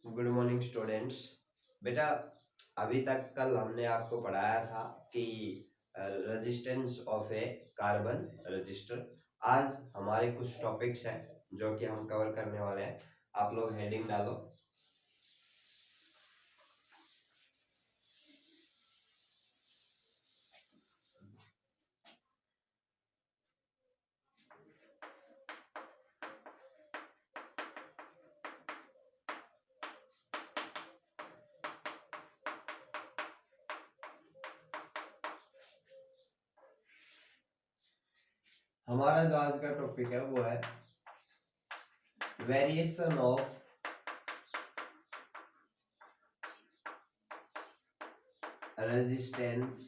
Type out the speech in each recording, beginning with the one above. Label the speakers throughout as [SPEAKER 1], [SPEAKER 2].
[SPEAKER 1] Good morning students. बेटा, अभी तक कल हमने आपको पढ़ाया था कि resistance of A carbon register. आज हमारे कुछ टॉपिक्स हैं जो कि हम कवर करने वाले हैं। आप लोग हेडिंग डालो। हमारा जो आज का टॉपिक है वो है variation of resistance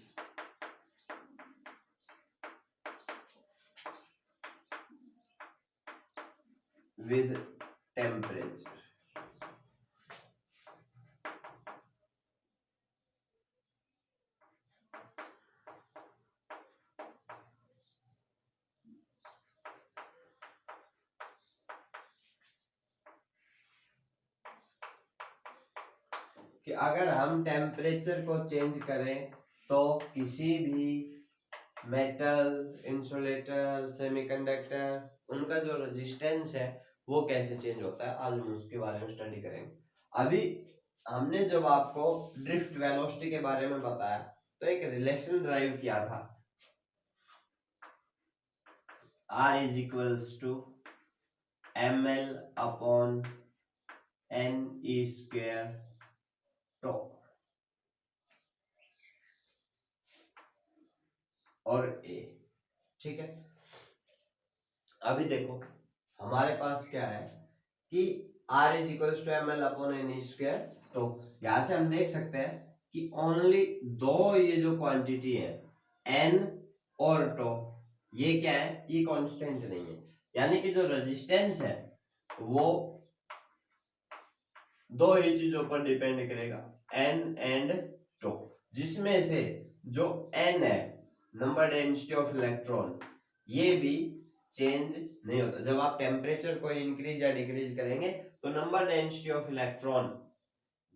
[SPEAKER 1] with temperature. कि अगर हम टेम्परेचर को चेंज करें तो किसी भी मेटल, इंसुलेटर, सेमीकंडक्टर, उनका जो रेजिस्टेंस है वो कैसे चेंज होता है, आज हम उसके बारे में स्टडी करेंगे। अभी हमने जब आपको ड्रिफ्ट वेलोसिटी के बारे में बताया तो एक रिलेशन ड्राइव किया था, R is equals to ml upon n e square tau और a। ठीक है, अभी देखो हमारे पास क्या है कि R is equals to ml upon n square. तो यहां से हम देख सकते हैं कि ओनली दो ये जो क्वांटिटी है n और टो, ये क्या है, ये कांस्टेंट नहीं है। यानी कि जो रेजिस्टेंस है वो दो ही चीजों पर डिपेंड करेगा, n एंड टो, जिसमें से जो n है, नंबर डेंसिटी ऑफ इलेक्ट्रॉन, ये भी चेंज नहीं होता। जब आप टेम्परेचर को इंक्रीज या डिक्रीज करेंगे तो नंबर डेंसिटी ऑफ इलेक्ट्रॉन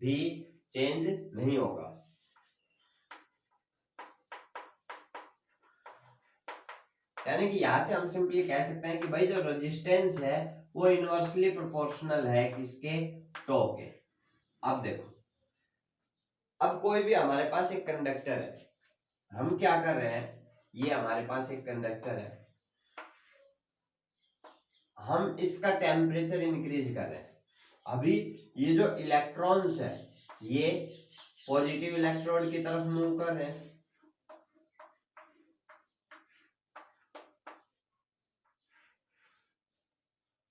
[SPEAKER 1] भी चेंज नहीं होगा। यानी कि यहां से हम सिंपली कह सकते हैं कि भाई जो रेजिस्टेंस है वो इनवर्सली प्रोपोर्शनल है किसके, टो के। अब देखो, अब कोई भी हमारे पास एक कंडक्टर है, हम क्या कर रहे हैं, ये हमारे पास एक कंडक्टर है, हम इसका टेम्परेचर इंक्रीज कर रहे हैं। अभी ये जो इलेक्ट्रॉन्स है ये पॉजिटिव इलेक्ट्रोड की तरफ मूव कर रहे हैं,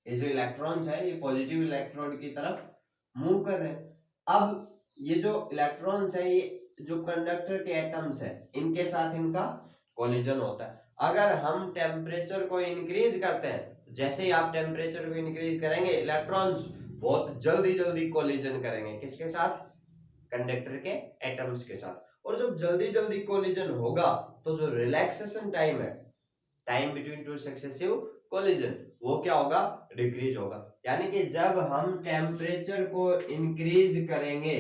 [SPEAKER 1] ये जो इलेक्ट्रॉन्स है ये पॉजिटिव इलेक्ट्रोड की तरफ मूव कर रहे हैं। अब ये जो इलेक्ट्रॉन्स है, ये जो कंडक्टर के एटम्स है, इनके साथ इनका कोलिजन होता है। अगर हम टेम्परेचर को इंक्रीज करते हैं, जैसे ही आप टेम्परेचर को इंक्रीज करेंगे, इलेक्ट्रॉन्स बहुत जल्दी जल्दी कोलिजन करेंगे, किसके साथ, कंडक्टर के एटम्स के साथ। और जब जल्दी जल्दी कोलिजन होगा तो जो रिलैक्सेशन टाइम है, time between two successive collision, वो क्या होगा, डिक्रीज होगा। यानी कि जब हम टेम्परेचर को इंक्रीज करेंगे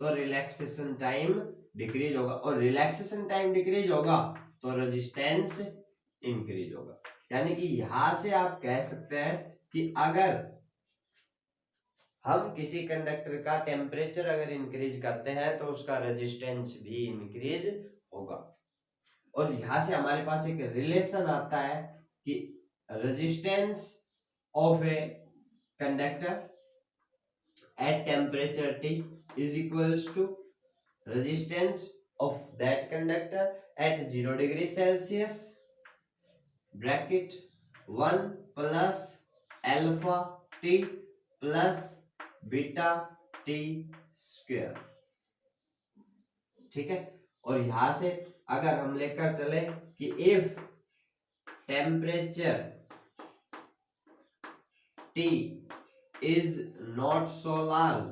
[SPEAKER 1] तो रिलैक्सेशन टाइम डिक्रीज होगा, और रिलैक्सेशन टाइम डिक्रीज होगा तो रेजिस्टेंस इंक्रीज होगा। यानी कि यहां से आप कह सकते हैं कि अगर हम किसी कंडक्टर का टेम्परेचर अगर इंक्रीज करते हैं तो उसका रेजिस्टेंस भी इंक्रीज होगा। और यहां से हमारे पास एक रिलेशन आता है कि resistance of a conductor at temperature T is equals to resistance of that conductor at 0 degree Celsius bracket 1 plus alpha T plus beta T square। ठीक है, और यहां से अगर हम लेकर चले कि if temperature T is not so large,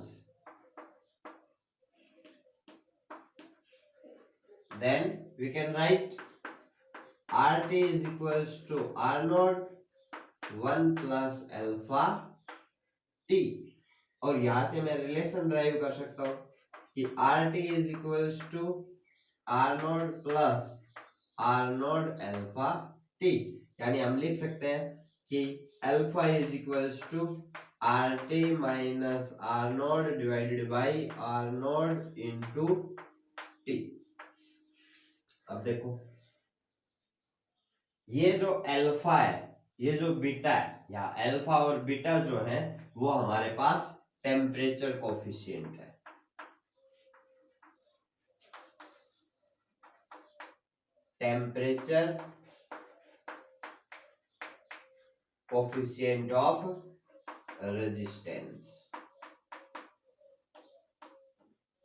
[SPEAKER 1] then we can write RT is equals to R naught 1 plus alpha T, और यहां से मैं रिलेशन ड्राइव कर सकता हूं कि R T is equals to R naught plus R naught alpha T, यानी हम लिख सकते हैं कि alpha is equals to R T minus R naught divided by R naught into T. अब देखो ये जो अल्फा है, ये जो बीटा है, या अल्फा और बीटा जो है वो हमारे पास टेम्परेचर कोफिशिएंट है। टेम्परेचर कोफिशिएंट ऑफ रेजिस्टेंस,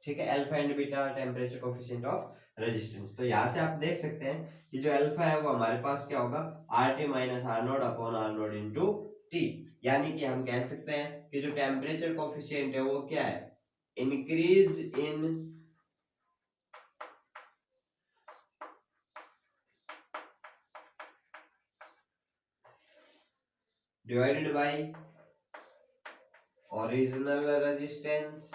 [SPEAKER 1] ठीक है, alpha and beta temperature coefficient of resistance. तो यहां से आप देख सकते हैं कि जो अल्फा है वो हमारे पास क्या होगा, R T minus R naught upon R naught into T, यानी कि हम कह सकते हैं कि जो टेम्परेचर कोफिशिएंट है वो क्या है, increase in divided by original resistance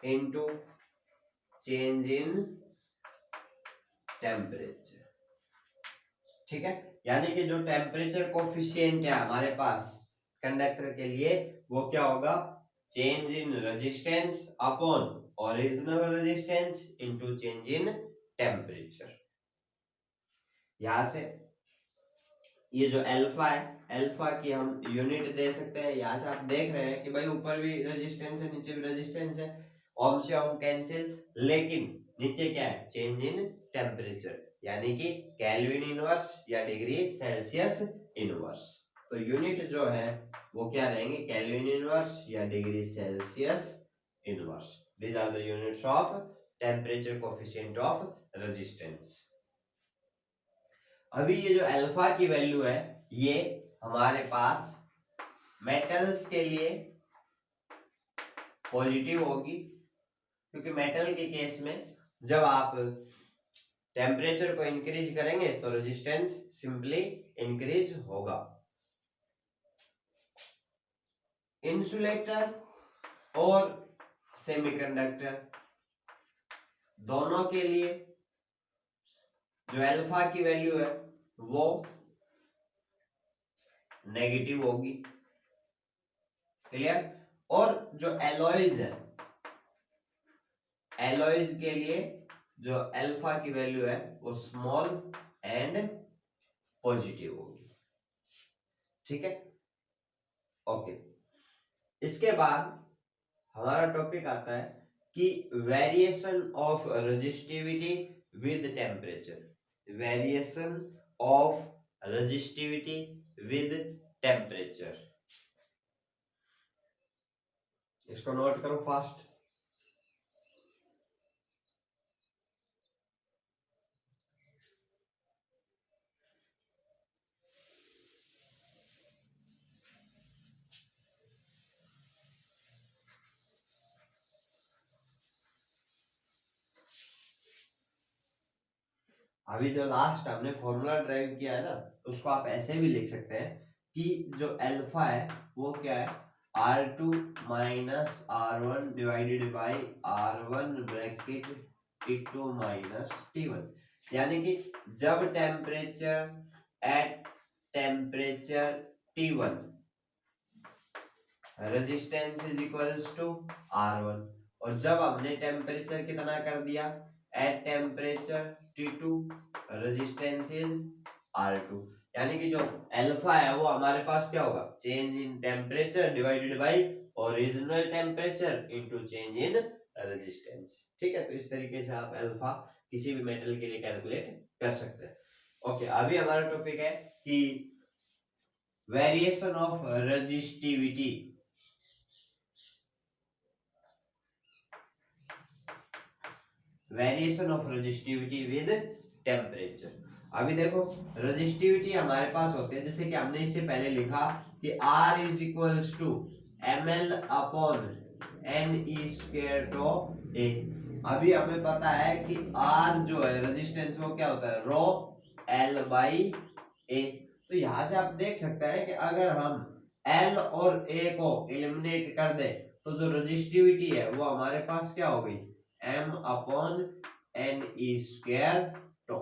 [SPEAKER 1] into change in temperature, ठीक है। यानी कि जो टेम्परेचर कोफिशिएंट है हमारे पास कंडक्टर के लिए वो क्या होगा, change in resistance upon original resistance into change in temperature. यहां से ये जो अल्फा है, अल्फा की हम यूनिट दे सकते हैं। यहां से आप देख रहे हैं कि भाई ऊपर भी रेजिस्टेंस है नीचे भी रेजिस्टेंस है, ओम से ओम कैंसिल, लेकिन नीचे क्या है, चेंज इन टेम्परेचर, यानी कि केल्विन इनवर्स या डिग्री सेल्सियस इनवर्स। तो यूनिट जो है वो क्या रहेंगे, केल्विन इनवर्स या degree Celsius inverse. These are the units of temperature coefficient of resistance. अभी ये जो अल्फा की वैल्यू है ये हमारे पास मेटल्स के लिए पॉजिटिव होगी, क्योंकि मेटल के केस में जब आप टेम्परेचर को इंक्रीज करेंगे तो रेजिस्टेंस सिंपली इंक्रीज होगा। इंसुलेटर और सेमीकंडक्टर दोनों के लिए जो अल्फा की वैल्यू है वो नेगेटिव होगी, क्लियर। और जो एलॉयज है, एलॉयज के लिए जो अल्फा की वैल्यू है वो स्मॉल एंड पॉजिटिव होगी, ठीक है, ओके। इसके बाद हमारा टॉपिक आता है कि variation of resistivity with temperature, variation of resistivity with temperature. इसको नोट करो फास्ट। अभी जो लास्ट हमने फॉर्मूला ड्राइव किया है ना, उसको आप ऐसे भी लिख सकते हैं कि जो अल्फा है वो क्या है, R2 minus R1 divided by R1 bracket T2 minus T1, यानी कि जब temperature at temperature T1 resistance is equals to R1, और जब हमने टेम्परेचर कितना कर दिया at temperature T2 resistance is R2, यानी कि जो अल्फा है वो हमारे पास क्या होगा, change in temperature divided by original temperature into change in resistance, ठीक है। तो इस तरीके से आप अल्फा किसी भी मेटल के लिए कैलकुलेट कर सकते हैं। ओके, अभी हमारा टॉपिक है कि variation of resistivity, variation of resistivity with temperature. अभी देखो रेजिस्टिविटी हमारे पास होती है, जैसे कि हमने इससे पहले लिखा कि R is equals to ml upon Ne² tau A। अभी हमें पता है कि R जो है रेजिस्टेंस वो क्या होता है, रो L बाई A। तो यहां से आप देख सकते हैं कि अगर हम एल और ए को एलिमिनेट कर दे तो जो रजिस्टिविटी है वो हमारे पास क्या हो गई, m upon N E square tau.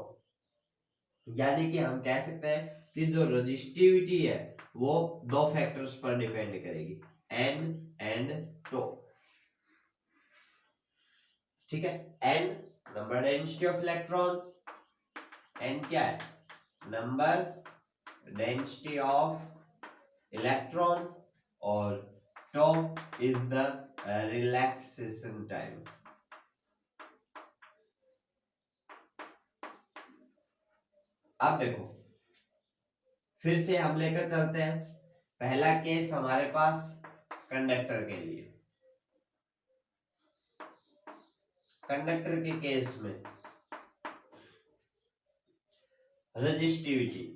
[SPEAKER 1] यानी कि हम कह सकते हैं कि जो रजिस्टिविटी है वो दो फैक्टर्स पर डिपेंड करेगी, n एंड टो। ठीक है, n number density of electron, n क्या है, नंबर डेंसिटी ऑफ इलेक्ट्रॉन, और tau is the relaxation time. अब देखो फिर से हम लेकर चलते हैं, पहला केस हमारे पास कंडक्टर के लिए। कंडक्टर के केस में रजिस्टिविटी,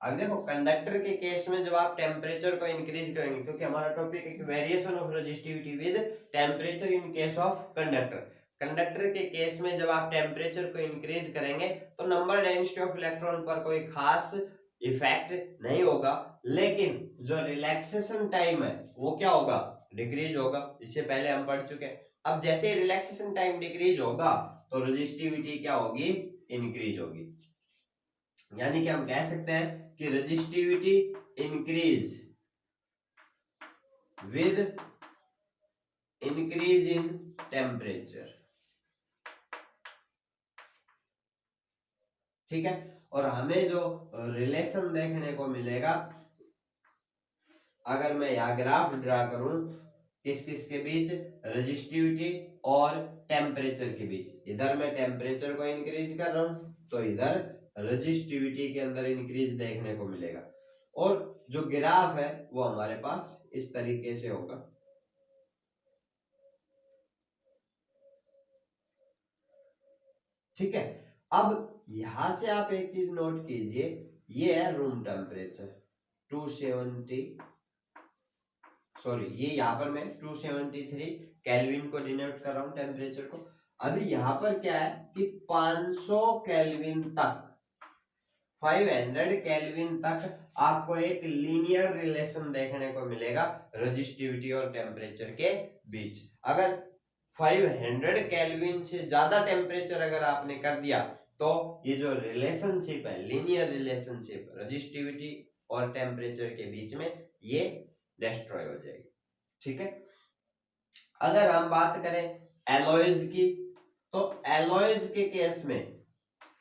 [SPEAKER 1] अब देखो कंडक्टर के केस में जब आप टेम्परेचर को इंक्रीज करेंगे, क्योंकि हमारा टॉपिक है variation of resistivity with temperature in case of conductor. Conductor के केस में जब आप टेम्परेचर को इंक्रीज करेंगे तो नंबर डेंसिटी ऑफ इलेक्ट्रॉन पर कोई खास इफेक्ट नहीं होगा, लेकिन जो रिलैक्सेशन टाइम है वो क्या होगा, डिक्रीज होगा। इससे पहले हम पढ़ चुके हैं। अब जैसे रिलैक्सेशन टाइम डिक्रीज होगा तो रजिस्टिविटी क्या होगी, इंक्रीज होगी। यानी कि हम कह सकते हैं कि resistivity increase with increase in temperature. ठीक है, और हमें जो रिलेशन देखने को मिलेगा, अगर मैं यहाँ ग्राफ ड्रा करूं किस किस के बीच, रजिस्टिविटी और टेम्परेचर के बीच, इधर मैं टेम्परेचर को इंक्रीज कर रहा हूं तो इधर रजिस्टिविटी के अंदर इंक्रीज देखने को मिलेगा, और जो ग्राफ है वो हमारे पास इस तरीके से होगा। ठीक है, अब यहां से आप एक चीज नोट कीजिए, ये है रूम टेम्परेचर 270, सॉरी ये यहाँ पर मैं 273 केल्विन को डिनोट कर रहा हूं टेम्परेचर को। अभी यहाँ पर क्या है कि 500 केल्विन तक, 500 केल्विन तक आपको एक लीनियर रिलेशन देखने को मिलेगा रजिस्टिविटी और टेम्परेचर के बीच। अगर 500 केल्विन से ज्यादा टेम्परेचर अगर आपने कर दिया तो ये जो रिलेशनशिप है, लीनियर रिलेशनशिप रजिस्टिविटी और टेम्परेचर के बीच में, ये डिस्ट्रॉय हो जाएगी। ठीक है, अगर हम बात करें एलॉयज की, तो एलॉयज के केस में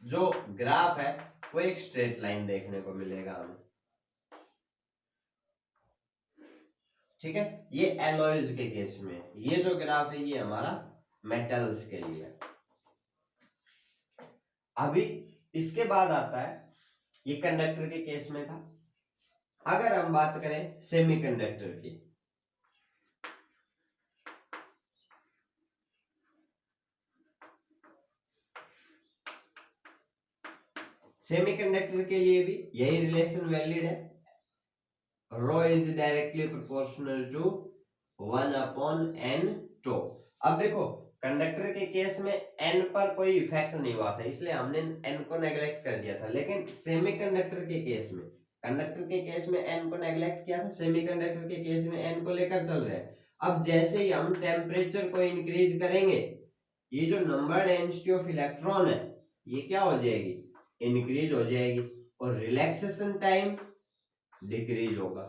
[SPEAKER 1] जो ग्राफ है वो एक स्ट्रेट लाइन देखने को मिलेगा हमें। ठीक है, ये एलॉयज के केस में, ये जो ग्राफ है ये हमारा मेटल्स के लिए। अभी इसके बाद आता है, ये कंडक्टर के केस में था। अगर हम बात करें सेमीकंडक्टर की, सेमीकंडक्टर के लिए भी यही रिलेशन वैलिड है, rho is directly proportional to 1/n²। अब देखो कंडक्टर के केस में n पर कोई इफेक्ट नहीं हुआ था, इसलिए हमने n को नेग्लेक्ट कर दिया था, लेकिन सेमीकंडक्टर के केस में, कंडक्टर के केस में n को नेग्लेक्ट किया था, सेमीकंडक्टर के केस में n को लेकर चल रहे हैं। अब जैसे ही हम टेम्परेचर को इंक्रीज करेंगे, ये जो नंबर डेंसिटी ऑफ इलेक्ट्रॉन है ये क्या हो जाएगी, इंक्रीज हो जाएगी, और रिलैक्सेशन टाइम डिक्रीज होगा।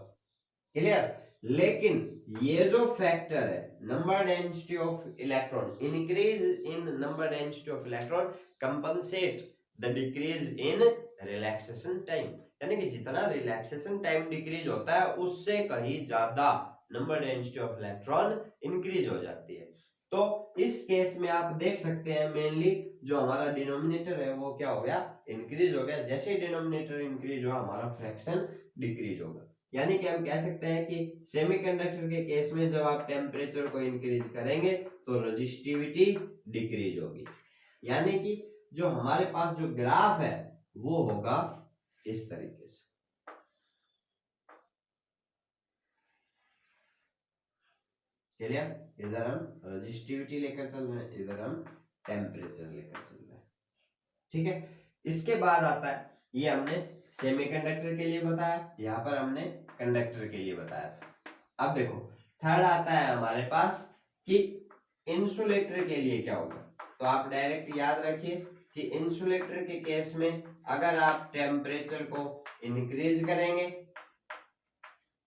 [SPEAKER 1] क्लियर, लेकिन ये जो फैक्टर है number density of electron, increase in number density of electron compensate the decrease in relaxation time, यानी कि जितना रिलैक्सेशन टाइम डिक्रीज होता है उससे कहीं ज्यादा number density of electron increase हो जाती है। तो इस केस में आप देख सकते हैं मेनली जो हमारा डिनोमिनेटर है वो क्या हो गया, इंक्रीज हो गया। जैसे ही डिनोमिनेटर इंक्रीज हुआ हमारा फ्रैक्शन डिक्रीज होगा। यानी कि हम कह सकते हैं कि सेमीकंडक्टर के केस में जब आप टेम्परेचर को इंक्रीज करेंगे तो रजिस्टिविटी डिक्रीज होगी। यानी कि जो हमारे पास जो ग्राफ है वो होगा इस तरीके से। क्लियर, इधर हम रजिस्टिविटी लेकर चल रहे हैं, इधर हम टेम्परेचर लेकर चल रहे हैं। ठीक है, इसके बाद आता है, ये हमने सेमीकंडक्टर के लिए बताया, यहाँ पर हमने कंडक्टर के लिए बताया था। अब देखो थर्ड आता है हमारे पास कि इंसुलेटर के लिए क्या होगा। तो आप डायरेक्ट याद रखिए कि इंसुलेटर के केस में अगर आप टेम्परेचर को इंक्रीज करेंगे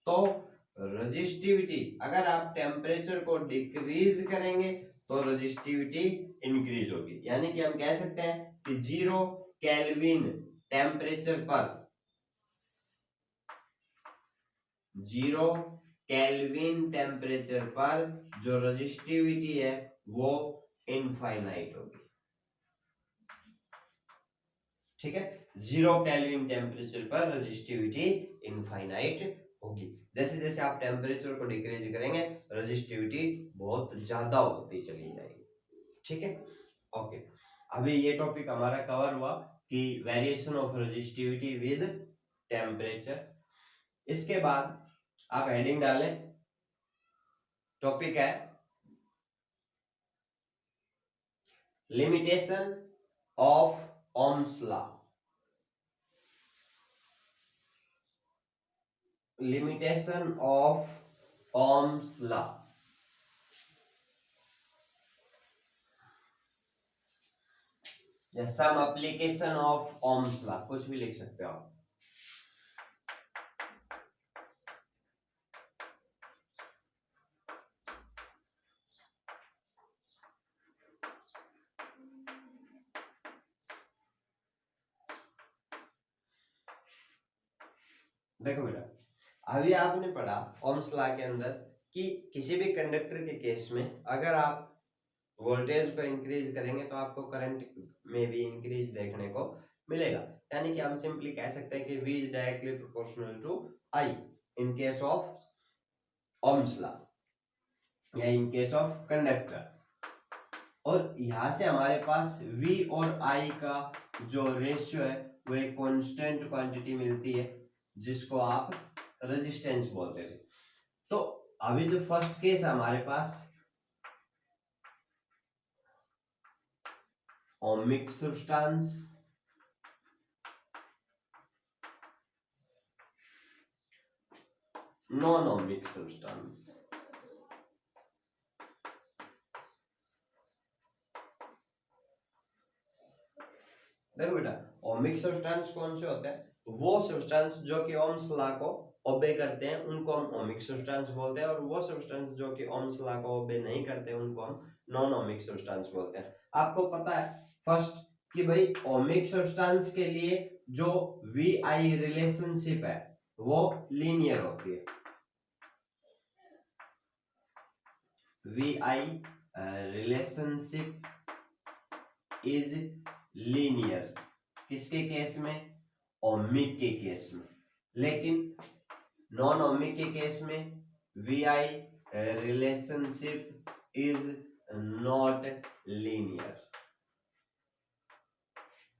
[SPEAKER 1] तो रेजिस्टिविटी, अगर आप टेम्परेचर को डिक्रीज करेंगे तो रेजिस्टिविटी इंक्रीज होगी। यानी कि हम कह सकते हैं कि 0 केल्विन टेम्परेचर पर, 0 केल्विन टेम्परेचर पर जो रेजिस्टिविटी है वो इनफाइनाइट होगी। ठीक है, 0 केल्विन टेम्परेचर पर रेजिस्टिविटी इनफाइनाइट होगी। जैसे जैसे आप टेम्परेचर को डिक्रीज करेंगे रेजिस्टिविटी बहुत ज्यादा होती चली जाएगी। ठीक है, ओके। अभी ये टॉपिक हमारा कवर हुआ कि variation of resistivity with temperature. इसके बाद आप हेडिंग डालें, टॉपिक है limitation of Ohm's law. Limitation of Ohm's law. या some application of Ohm's law, कुछ भी लिख सकते हो आप। देखो बेटा, अभी आपने पढ़ा ओम्स लॉ के अंदर कि किसी भी कंडक्टर के केस में अगर आप वोल्टेज को इंक्रीज करेंगे तो आपको करंट में भी इंक्रीज देखने को मिलेगा। यानी कि हम सिंपली कह सकते हैं कि V is directly proportional to I in case of Ohm's law या इन केस ऑफ कंडक्टर। और यहां से हमारे पास V और I का जो रेशियो है वो एक कांस्टेंट क्वांटिटी मिलती है जिसको आप रेजिस्टेंस बोलते थे। तो अभी जो फर्स्ट केस है हमारे पास ohmic substance, non ohmic substance. देखो बेटा, ओमिक सब्सटेंस कौन से होते हैं? वो सब्सटेंस जो कि ओम्स लॉ को ओबे करते हैं उनको हम ओमिक सब्सटेंस बोलते हैं, और वो सब्सटेंस जो कि ओम्स लॉ को ओबे नहीं करते उनको हम नॉन ओमिक सब्सटेंस बोलते हैं। आपको पता है फर्स्ट कि भाई ओमिक सब्सटेंस के लिए जो वी आई रिलेशनशिप है वो लीनियर होती है। V I relationship is linear किसके केस में? ओमिक के केस में। लेकिन नॉन ओमिक के केस में V I relationship is not linear.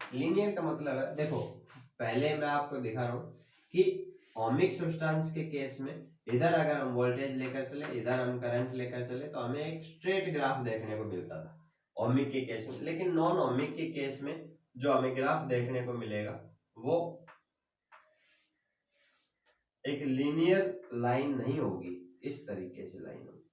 [SPEAKER 1] Linear का मतलब है, देखो पहले मैं आपको दिखा रहा हूं कि ओमिक सब्सटेंस के केस में इधर अगर हम वोल्टेज लेकर चले, इधर हम करंट लेकर चले तो हमें एक स्ट्रेट ग्राफ देखने को मिलता था ओमिक के केस में। लेकिन नॉन ओमिक के केस में जो हमें ग्राफ देखने को मिलेगा वो एक लीनियर लाइन नहीं होगी, इस तरीके से लाइन होगी।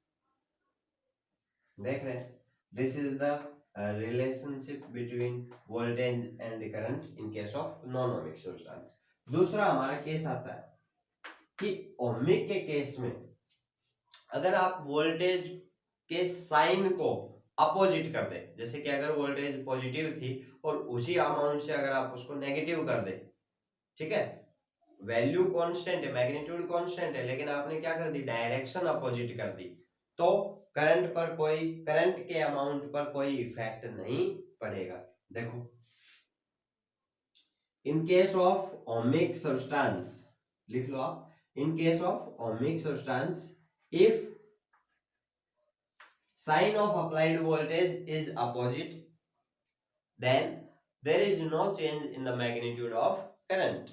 [SPEAKER 1] देख रहे हैं, this is the relationship between voltage and current in case of non ohmic substance. दूसरा हमारा केस आता है कि ओमिक के केस में अगर आप वोल्टेज के साइन को अपोजिट कर दे, जैसे कि अगर वोल्टेज पॉजिटिव थी और उसी अमाउंट से अगर आप उसको नेगेटिव कर दे, ठीक है, वैल्यू कांस्टेंट है, मैग्नीट्यूड कांस्टेंट है, लेकिन आपने क्या कर दी? डायरेक्शन अपोजिट कर दी, तो करंट पर कोई, करंट के अमाउंट पर कोई इफेक्ट नहीं पड़ेगा। देखो इन केस ऑफ ओमिक सब्सटेंस, लिख लो आप, इन case of ohmic substance if sign of applied voltage is opposite, then there is no change in the magnitude of current.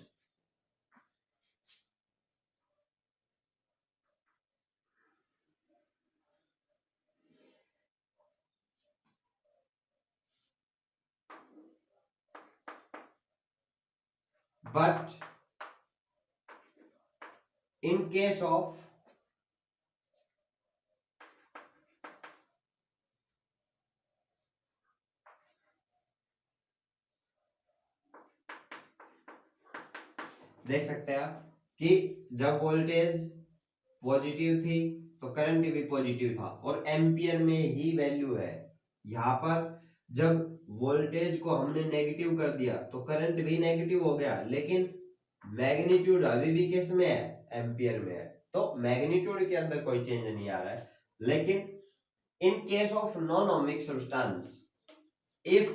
[SPEAKER 1] But in case of देख सकते हैं आप कि जब वोल्टेज पॉजिटिव थी तो करंट भी पॉजिटिव था और एम्पियर में ही वैल्यू है। यहाँ पर जब वोल्टेज को हमने नेगेटिव कर दिया तो करंट भी नेगेटिव हो गया, लेकिन मैग्नीट्यूड अभी भी किस में है, एम्पियर में है। तो मैग्नीट्यूड के अंदर कोई चेंज नहीं आ रहा है। लेकिन in case of non ohmic substance, if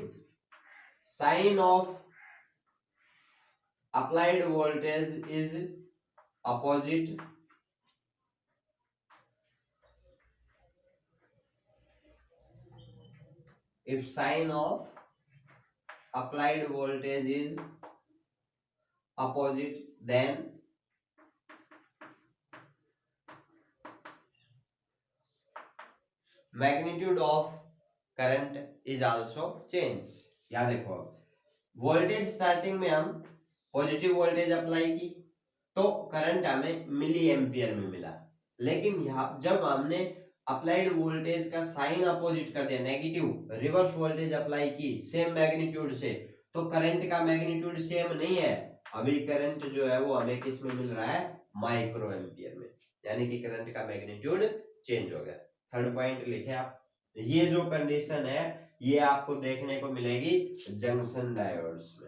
[SPEAKER 1] sign of applied voltage is opposite, if sign of applied voltage is opposite, then magnitude of current is also change। याद देखो, अब वोल्टेज स्टार्टिंग में हम पॉजिटिव वोल्टेज अप्लाई की तो current हमें milli ampere में मिला, लेकिन यहाँ जब हमने अप्लाइड वोल्टेज का साइन अपोजिट कर दिया, नेगेटिव रिवर्स वोल्टेज अप्लाई की सेम मैग्नीट्यूड से, तो करंट का मैग्नीट्यूड सेम नहीं है। अभी करंट जो है वो हमें किस में मिल रहा है, माइक्रो एम्पियर में, यानी कि करंट का मैग्नीट्यूड चेंज हो गया। थर्ड पॉइंट लिखे आप, ये जो कंडीशन है ये आपको देखने को मिलेगी जंक्शन डायोड्स में।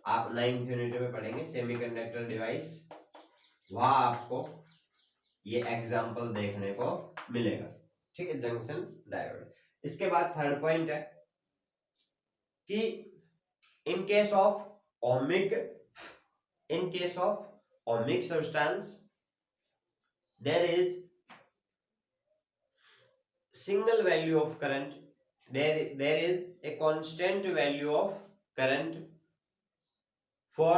[SPEAKER 1] आप 9th यूनिट में पढ़ेंगे सेमीकंडक्टर डिवाइस, वहां आपको ये एग्जांपल देखने को मिलेगा। ठीक है, जंक्शन डायोड। इसके बाद थर्ड पॉइंट है कि in case of ohmic substance there is single value of current, there is a constant value of current for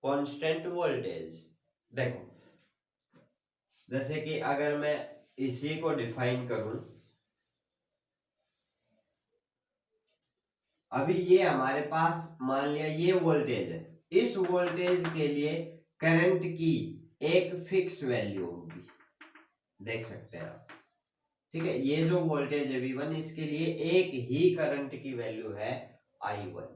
[SPEAKER 1] constant voltage। देखो, जैसे कि अगर मैं इसी को डिफाइन करूं, अभी ये हमारे पास मान लिया ये वोल्टेज है, इस वोल्टेज के लिए करंट की एक फिक्स वैल्यू होगी, देख सकते हैं आप। ठीक है, ये जो वोल्टेज है V1, इसके लिए एक ही करंट की वैल्यू है I1,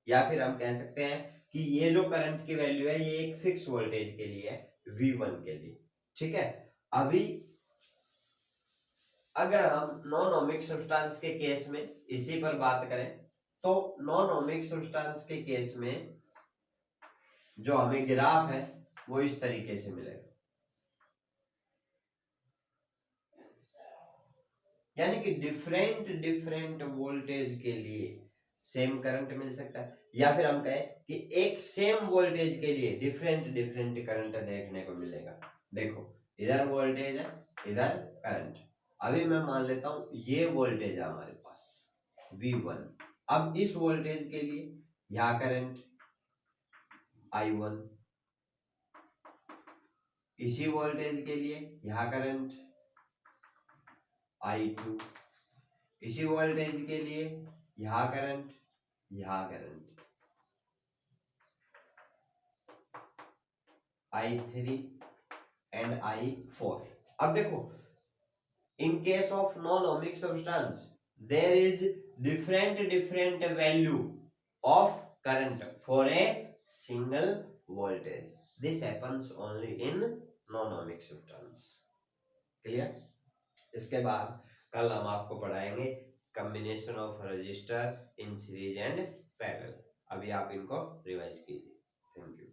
[SPEAKER 1] या फिर हम कह सकते हैं कि ये जो करंट की वैल्यू है ये एक फिक्स वोल्टेज के लिए है, V1 के लिए। ठीक है, अभी अगर हम नॉन ओमिक सब्सटेंस के केस में इसी पर बात करें तो नॉन ओमिक सब्सटेंस के केस में जो हमें ग्राफ है वो इस तरीके से मिलेगा, यानी कि डिफरेंट वोल्टेज के लिए सेम करंट मिल सकता है, या फिर हम कहें कि एक सेम वोल्टेज के लिए डिफरेंट करंट देखने को मिलेगा। देखो, इधर वोल्टेज है, इधर करंट। अभी मैं मान लेता हूं ये वोल्टेज है हमारे पास V1, अब इस वोल्टेज के लिए यहां करंट I1, इसी वोल्टेज के लिए यहां करंट I2, इसी वोल्टेज के लिए यहां करंट I3 एंड I4। अब देखो, in case of non-ohmic substance there is different value of current for a single voltage, this happens only in non-ohmic substance। Clear? इसके बाद कल हम आपको पढ़ाएंगे combination of register in series and parallel. अभी आप इनको रिवाइज कीजिए। Thank you.